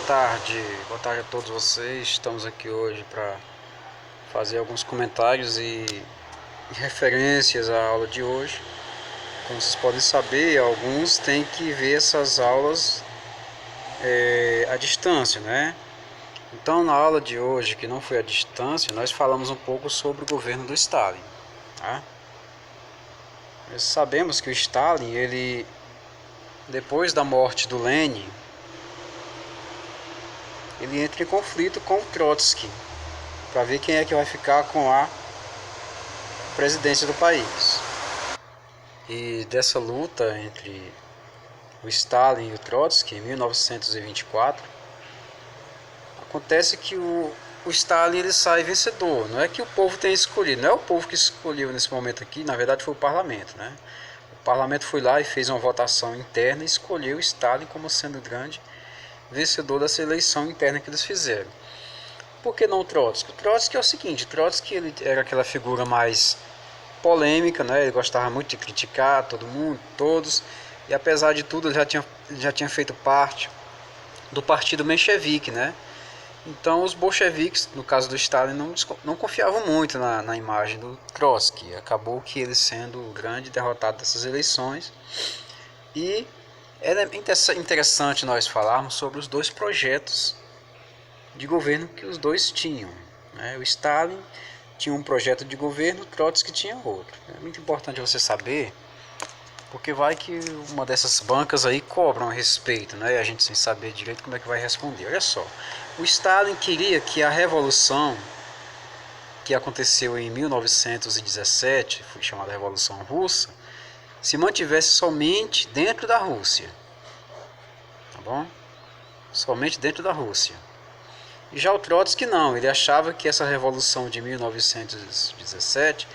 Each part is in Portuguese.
boa tarde a todos vocês. Estamos aqui hoje para fazer alguns comentários e referências à aula de hoje. Como vocês podem saber, alguns têm que ver essas aulas à distância, né? Então, na aula de hoje, que não foi à distância, nós falamos um pouco sobre o governo do Stalin, tá? Nós sabemos que o Stalin, ele, depois da morte do Lenin, ele entra em conflito com o Trotsky para ver quem é que vai ficar com a presidência do país. E dessa luta entre o Stalin e o Trotsky, em 1924, acontece que o Stalin ele sai vencedor. Não é que o povo tenha escolhido, não é o povo que escolheu nesse momento aqui, na verdade foi o parlamento, né? O parlamento foi lá e fez uma votação interna e escolheu o Stalin como sendo o grande vencedor dessa eleição interna que eles fizeram. Por que não o Trotsky? O Trotsky é o seguinte, o Trotsky ele era aquela figura mais polêmica, né? Ele gostava muito de criticar todo mundo, todos, e apesar de tudo ele já tinha feito parte do partido menchevique, né? Então os bolcheviques, no caso do Stalin, não confiavam muito na imagem do Trotsky. Acabou que ele sendo o grande derrotado dessas eleições. E é interessante nós falarmos sobre os dois projetos de governo que os dois tinham, né? O Stalin tinha um projeto de governo, o Trotsky tinha outro. É muito importante você saber, porque vai que uma dessas bancas aí cobram a respeito, né? E a gente sem saber direito como é que vai responder. Olha só, o Stalin queria que a revolução que aconteceu em 1917, foi chamada Revolução Russa, se mantivesse somente dentro da Rússia, tá bom? Somente dentro da Rússia. E já o Trotsky não, ele achava que essa revolução de 1917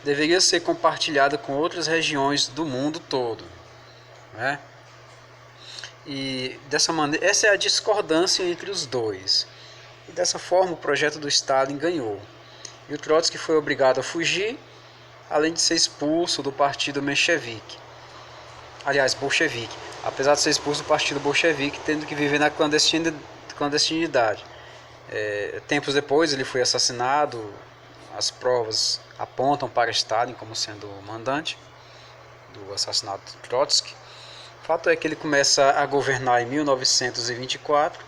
deveria ser compartilhada com outras regiões do mundo todo, né? E dessa maneira, essa é a discordância entre os dois. E dessa forma o projeto do Stalin ganhou. E o Trotsky foi obrigado a fugir, além de ser expulso do partido menchevique. Aliás, bolchevique. Apesar de ser expulso do partido bolchevique, tendo que viver na clandestinidade. Tempos depois ele foi assassinado. As provas apontam para Stalin como sendo o mandante do assassinato de Trotsky. O fato é que ele começa a governar em 1924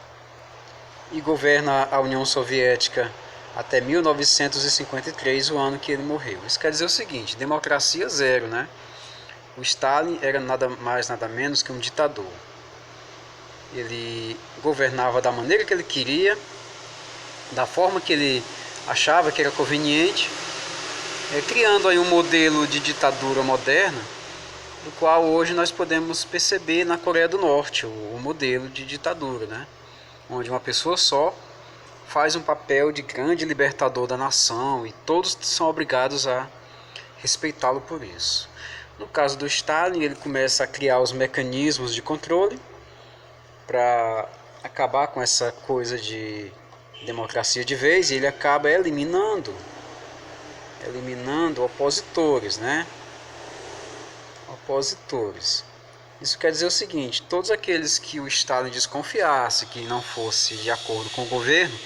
e governa a União Soviética até 1953, o ano que ele morreu. Isso quer dizer o seguinte, democracia zero, né? O Stalin era nada mais, nada menos que um ditador. Ele governava da maneira que ele queria, da forma que ele achava que era conveniente, criando aí um modelo de ditadura moderna, do qual hoje nós podemos perceber na Coreia do Norte, o modelo de ditadura, né? Onde uma pessoa só faz um papel de grande libertador da nação e todos são obrigados a respeitá-lo por isso. No caso do Stalin, ele começa a criar os mecanismos de controle para acabar com essa coisa de democracia de vez, e ele acaba eliminando opositores, né? Opositores. Isso quer dizer o seguinte, todos aqueles que o Stalin desconfiasse que não fosse de acordo com o governo,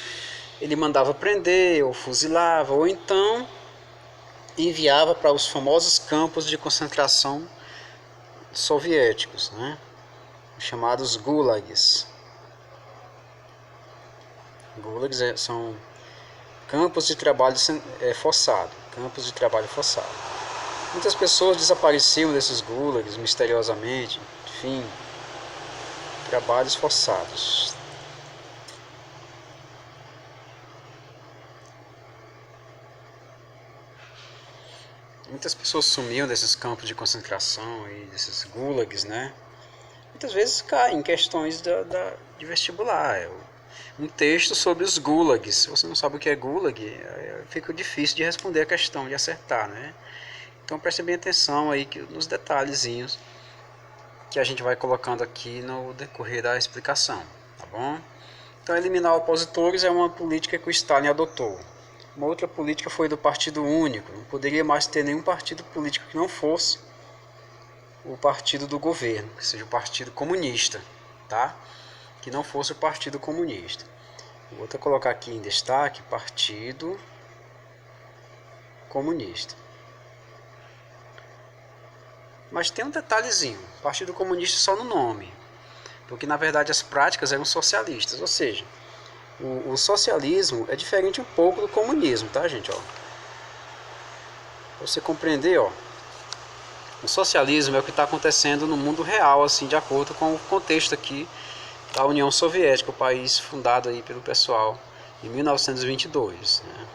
ele mandava prender, ou fuzilava, ou então enviava para os famosos campos de concentração soviéticos, né? Chamados gulags. Gulags são campos de trabalho forçado. Campos de trabalho forçado. Muitas pessoas desapareciam desses gulags misteriosamente. Enfim, trabalhos forçados. Muitas pessoas sumiam desses campos de concentração e desses gulags, né? Muitas vezes caem em questões de vestibular. Um texto sobre os gulags. Se você não sabe o que é gulag, fica difícil de responder a questão, de acertar, né? Então preste bem atenção aí nos detalhezinhos que a gente vai colocando aqui no decorrer da explicação, tá bom? Então eliminar opositores é uma política que o Stalin adotou. Uma outra política foi do Partido Único. Não poderia mais ter nenhum partido político que não fosse o partido do governo, que seja o Partido Comunista, tá? que não fosse o Partido Comunista. Vou até colocar aqui em destaque, Partido Comunista. Mas tem um detalhezinho, Partido Comunista só no nome, porque na verdade as práticas eram socialistas, ou seja, o socialismo é diferente um pouco do comunismo, tá, gente? Ó, pra você compreender, ó, o socialismo é o que está acontecendo no mundo real, assim, de acordo com o contexto aqui da União Soviética, o país fundado aí pelo pessoal em 1922, né?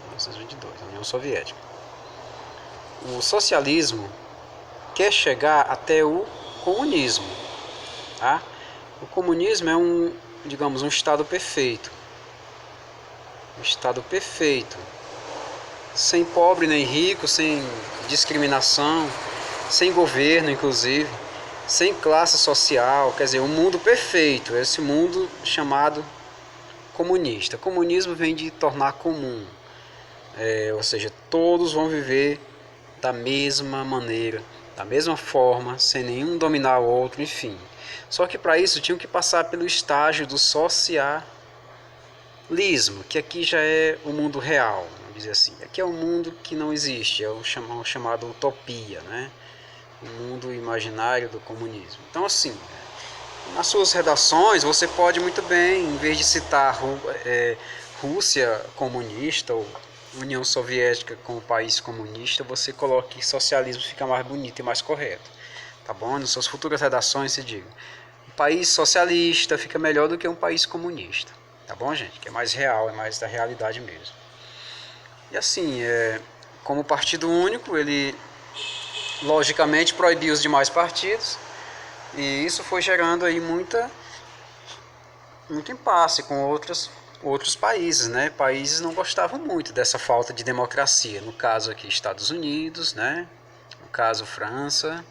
1922, a União Soviética. O socialismo quer chegar até o comunismo, tá? O comunismo é digamos, um estado perfeito. Um estado perfeito. Sem pobre nem rico, sem discriminação, sem governo, inclusive, sem classe social, quer dizer, um mundo perfeito, esse mundo chamado comunista. Comunismo vem de tornar comum, ou seja, todos vão viver da mesma maneira, da mesma forma, sem nenhum dominar o outro, enfim. Só que para isso tinham que passar pelo estágio do socialismo, que aqui já é o mundo real, vamos dizer assim. Aqui é um mundo que não existe, é o chamado utopia, né? O mundo imaginário do comunismo. Então, assim, nas suas redações você pode muito bem, em vez de citar Rússia comunista ou União Soviética como país comunista, você coloque socialismo, fica mais bonito e mais correto, tá bom? Nas suas futuras redações se diga, um país socialista fica melhor do que um país comunista, tá bom, gente? Que é mais real, é mais da realidade mesmo. E assim, como partido único, ele logicamente proibiu os demais partidos, e isso foi gerando aí muito impasse com outros países, né? Países não gostavam muito dessa falta de democracia, no caso aqui Estados Unidos, né? No caso França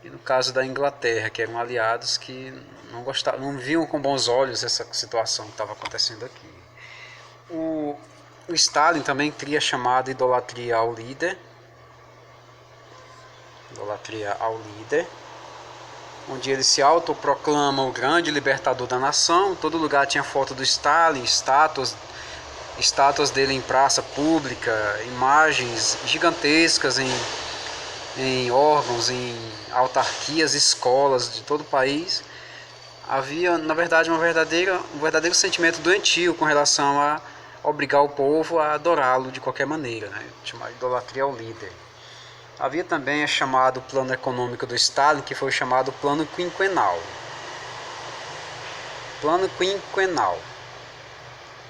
e no caso da Inglaterra, que eram aliados que não viam com bons olhos essa situação que estava acontecendo aqui. O Stalin também cria a chamada idolatria ao líder, onde ele se autoproclama o grande libertador da nação. Todo lugar tinha foto do Stalin, estátuas dele em praça pública, imagens gigantescas em órgãos, em autarquias, escolas de todo o país. Havia, na verdade, um verdadeiro sentimento doentio com relação a obrigar o povo a adorá-lo de qualquer maneira, né? Chamar de idolatria ao líder. Havia também o chamado plano econômico do Stalin, que foi o chamado plano quinquenal. Plano quinquenal.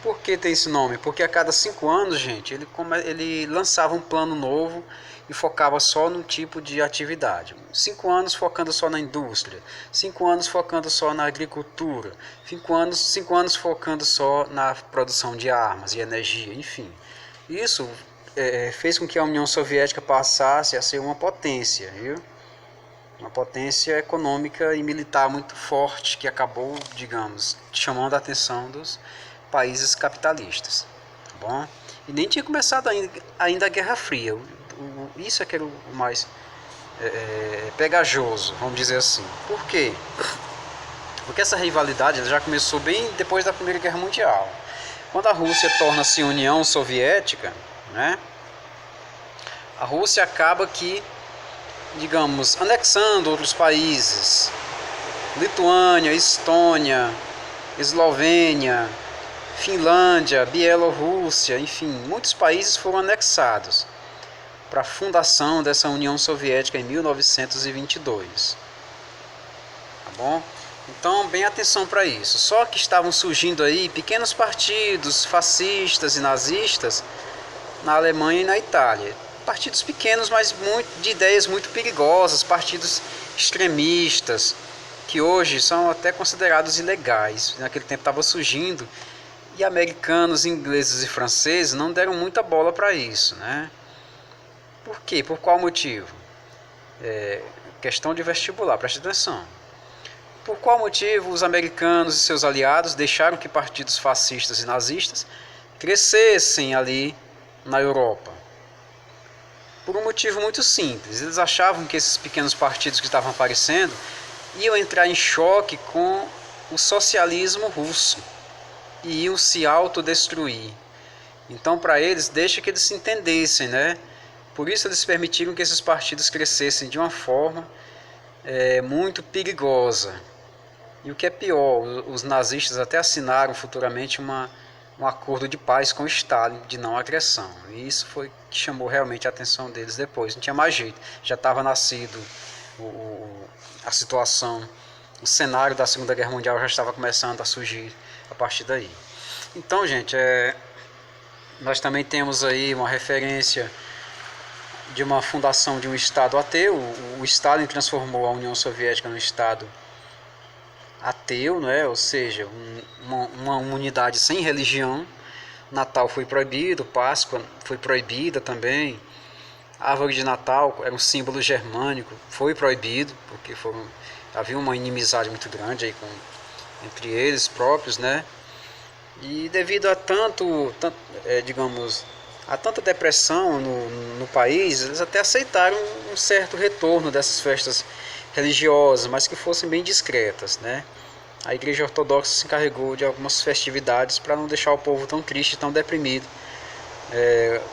Por que tem esse nome? Porque a cada 5 anos, gente, ele lançava um plano novo e focava só num tipo de atividade. 5 anos focando só na indústria, 5 anos focando só na agricultura, 5 anos focando só na produção de armas e energia, enfim. Isso fez com que a União Soviética passasse a ser uma potência, viu? Uma potência econômica e militar muito forte, que acabou, digamos, chamando a atenção dos países capitalistas, tá bom? E nem tinha começado ainda a Guerra Fria. Isso é que era o mais pegajoso, vamos dizer assim. Por quê? Porque essa rivalidade já começou bem depois da Primeira Guerra Mundial. Quando a Rússia torna-se União Soviética, né? A Rússia acaba que, digamos, anexando outros países, Lituânia, Estônia, Eslovênia, Finlândia, Bielorrússia, enfim, muitos países foram anexados para a fundação dessa União Soviética em 1922. Tá bom? Então, bem atenção para isso. Só que estavam surgindo aí pequenos partidos fascistas e nazistas na Alemanha e na Itália. Partidos pequenos, mas de ideias muito perigosas, partidos extremistas, que hoje são até considerados ilegais. Naquele tempo estava surgindo, e americanos, ingleses e franceses não deram muita bola para isso, né? Por quê? Por qual motivo? Questão de vestibular, preste atenção. Por qual motivo os americanos e seus aliados deixaram que partidos fascistas e nazistas crescessem ali na Europa? Por um motivo muito simples. Eles achavam que esses pequenos partidos que estavam aparecendo iam entrar em choque com o socialismo russo e iam se autodestruir. Então, para eles, deixa que eles se entendessem, né? Por isso eles permitiram que esses partidos crescessem de uma forma muito perigosa. E o que é pior, os nazistas até assinaram futuramente um acordo de paz com Stalin de não agressão. E isso foi que chamou realmente a atenção deles depois. Não tinha mais jeito. Já estava nascido a situação, o cenário da Segunda Guerra Mundial já estava começando a surgir a partir daí. Então, gente, nós também temos aí uma referência de uma fundação de um Estado ateu. O Stalin transformou a União Soviética num Estado ateu, né? Ou seja, uma unidade sem religião. Natal foi proibido, Páscoa foi proibida também. A árvore de Natal era um símbolo germânico, foi proibido, porque havia uma inimizade muito grande aí entre eles próprios, né? E devido a a tanta depressão no país, eles até aceitaram um certo retorno dessas festas religiosas, mas que fossem bem discretas, né? A Igreja Ortodoxa se encarregou de algumas festividades para não deixar o povo tão triste, tão deprimido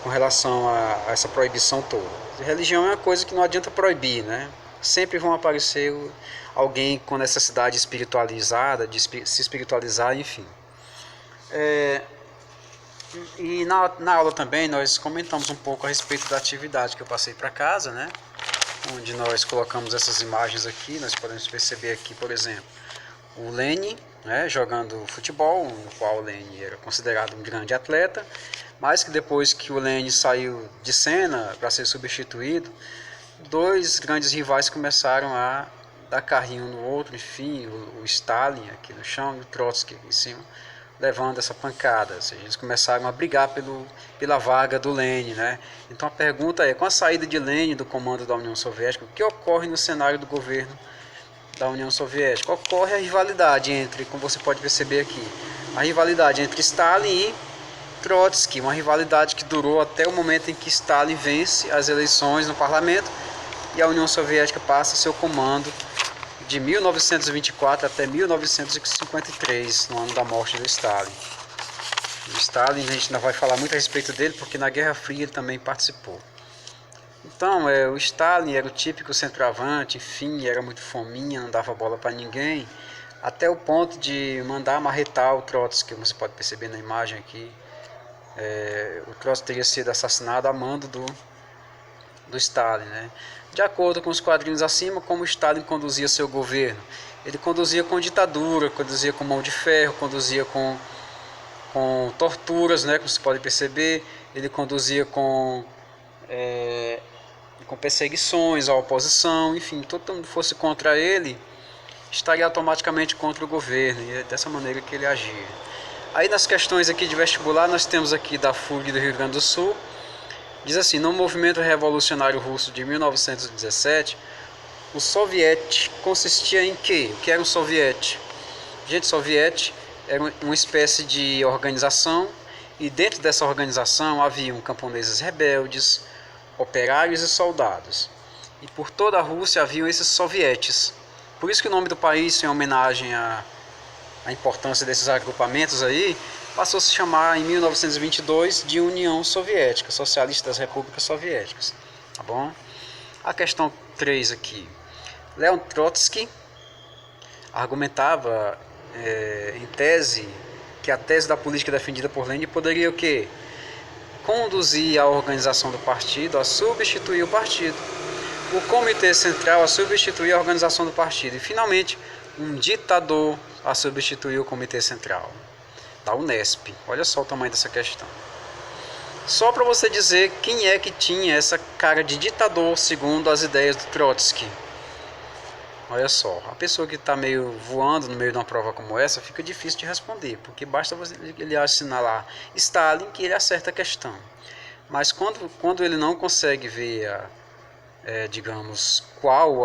com relação a essa proibição toda. A religião é uma coisa que não adianta proibir, né? Sempre vão aparecer alguém com necessidade espiritualizada, de se espiritualizar, enfim. E na aula também nós comentamos um pouco a respeito da atividade que eu passei para casa, né? Onde nós colocamos essas imagens aqui. Nós podemos perceber aqui, por exemplo, o Lenin, né, jogando futebol, no qual o Lenin era considerado um grande atleta, mas que depois que o Lenin saiu de cena para ser substituído, dois grandes rivais começaram a dar carrinho um no outro, enfim, o Stalin aqui no chão e o Trotsky aqui em cima, levando essa pancada. Ou seja, eles começaram a brigar pela vaga do Lenin, né? Então a pergunta é, com a saída de Lenin do comando da União Soviética, o que ocorre no cenário do governo da União Soviética? Ocorre a rivalidade entre, como você pode perceber aqui, a rivalidade entre Stalin e Trotsky, uma rivalidade que durou até o momento em que Stalin vence as eleições no parlamento e a União Soviética passa seu comando de 1924 até 1953, no ano da morte do Stalin. O Stalin, a gente ainda vai falar muito a respeito dele, porque na Guerra Fria ele também participou. Então, o Stalin era o típico centroavante, enfim, era muito fominha, não dava bola para ninguém, até o ponto de mandar marretar o Trotsky, como você pode perceber na imagem aqui. O Trotsky teria sido assassinado a mando do Stalin, né? De acordo com os quadrinhos acima, como Stalin conduzia seu governo? Ele conduzia com ditadura, conduzia com mão de ferro, conduzia com torturas, né? Como você pode perceber, ele conduzia com perseguições à oposição, enfim, todo mundo fosse contra ele, estaria automaticamente contra o governo, e é dessa maneira que ele agia. Aí nas questões aqui de vestibular, nós temos aqui da FURG do Rio Grande do Sul, diz assim, no movimento revolucionário russo de 1917, o soviete consistia em quê? O que era um soviete? Gente, soviete era uma espécie de organização, e dentro dessa organização haviam camponeses rebeldes, operários e soldados. E por toda a Rússia haviam esses sovietes. Por isso que o nome do país, em homenagem à importância desses agrupamentos aí, passou a se chamar em 1922 de União Soviética, Socialista das Repúblicas Soviéticas. Tá bom? A questão 3 aqui. Leon Trotsky argumentava em tese que a tese da política defendida por Lenin poderia o quê? Conduzir a organização do partido a substituir o partido, o comitê central a substituir a organização do partido e finalmente um ditador a substituir o comitê central da Unesp. Olha só o tamanho dessa questão. Só para você dizer quem é que tinha essa cara de ditador segundo as ideias do Trotsky. Olha só, a pessoa que está meio voando no meio de uma prova como essa fica difícil de responder, porque basta ele assinar lá Stalin que ele acerta a questão. Mas quando ele não consegue ver, digamos, qual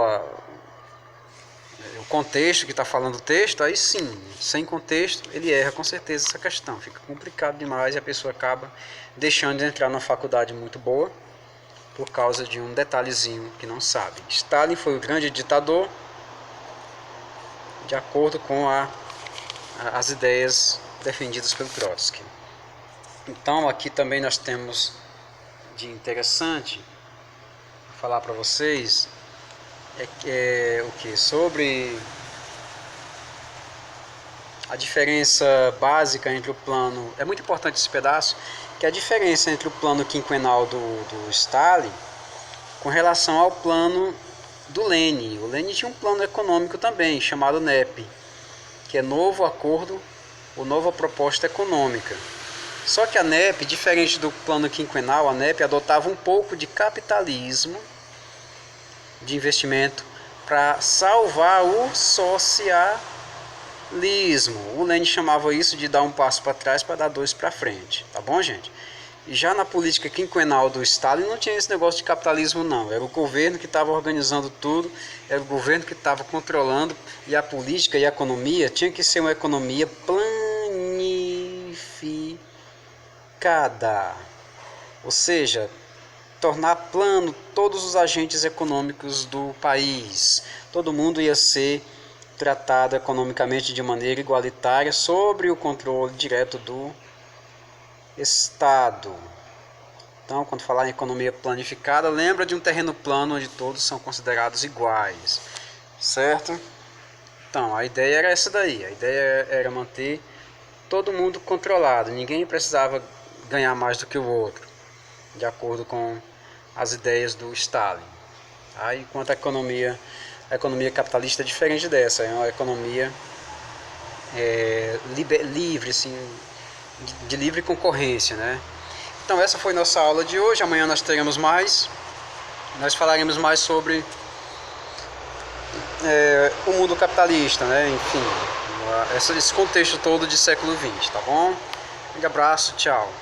o contexto que está falando o texto, aí sim, sem contexto, ele erra com certeza essa questão. Fica complicado demais e a pessoa acaba deixando de entrar numa faculdade muito boa por causa de um detalhezinho que não sabe. Stalin foi o grande ditador, de acordo com a as ideias defendidas pelo Trotsky. Então aqui também nós temos de interessante falar para vocês o que sobre a diferença básica entre o plano. É muito importante esse pedaço, que é a diferença entre o plano quinquenal do Stalin com relação ao plano do Lenin. O Lenin tinha um plano econômico também, chamado NEP, que é Novo Acordo ou Nova Proposta Econômica. Só que a NEP, diferente do plano quinquenal, a NEP adotava um pouco de capitalismo, de investimento, para salvar o socialismo. O Lenin chamava isso de dar um passo para trás para dar dois para frente. Tá bom, gente? E já na política quinquenal do Stalin não tinha esse negócio de capitalismo, não. Era o governo que estava organizando tudo, era o governo que estava controlando, e a política e a economia tinha que ser uma economia planificada. Ou seja, tornar plano todos os agentes econômicos do país. Todo mundo ia ser tratado economicamente de maneira igualitária, sobre o controle direto do Estado. Então, quando falar em economia planificada, lembra de um terreno plano onde todos são considerados iguais, certo? Então, a ideia era essa daí. A ideia era manter todo mundo controlado. Ninguém precisava ganhar mais do que o outro, de acordo com as ideias do Stalin. Aí, enquanto a economia capitalista é diferente dessa, é uma economia livre, assim, de livre concorrência, né? Então essa foi nossa aula de hoje. Amanhã nós teremos mais. Nós falaremos mais sobre o mundo capitalista, né? Enfim, esse contexto todo de século XX, tá bom? Um abraço, tchau.